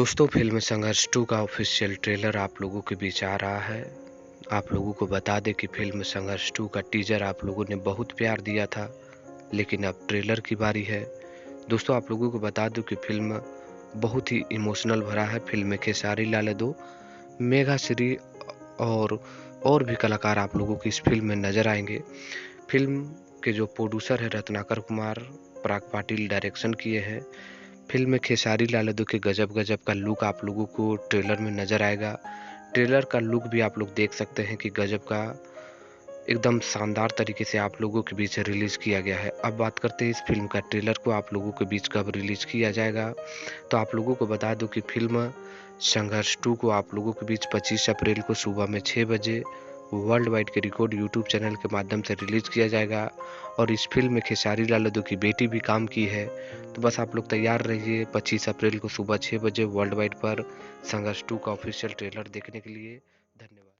दोस्तों, फ़िल्म संघर्ष 2 का ऑफ़िशियल ट्रेलर आप लोगों के बीच आ रहा है। आप लोगों को बता दें कि फ़िल्म संघर्ष 2 का टीज़र आप लोगों ने बहुत प्यार दिया था, लेकिन अब ट्रेलर की बारी है। दोस्तों, आप लोगों को बता दूँ कि फ़िल्म बहुत ही इमोशनल भरा है। फ़िल्म में खेसारी लाल यादव, मेघाश्री और भी कलाकार आप लोगों को इस फ़िल्म में नज़र आएँगे। फ़िल्म के जो प्रोड्यूसर हैं रत्नाकर कुमार पराग पाटिल डायरेक्शन किए हैं। फ़िल्म में खेसारी लाल यादव के गजब-गजब का लुक आप लोगों को ट्रेलर में नज़र आएगा। ट्रेलर का लुक भी आप लोग देख सकते हैं कि गजब का एकदम शानदार तरीके से आप लोगों के बीच रिलीज़ किया गया है। अब बात करते हैं इस फ़िल्म का ट्रेलर को आप लोगों के बीच कब रिलीज़ किया जाएगा। तो आप लोगों को बता दूँ कि फ़िल्म संघर्ष 2 को आप लोगों के बीच 25 अप्रैल को सुबह में 6 बजे वर्ल्ड वाइड के रिकॉर्ड यूट्यूब चैनल के माध्यम से रिलीज़ किया जाएगा। और इस फ़िल्म में खेसारी लाल यादव की बेटी भी काम की है। तो बस आप लोग तैयार रहिए 25 अप्रैल को सुबह 6 बजे वर्ल्ड वाइड पर संघर्ष 2 का ऑफ़िशियल ट्रेलर देखने के लिए। धन्यवाद।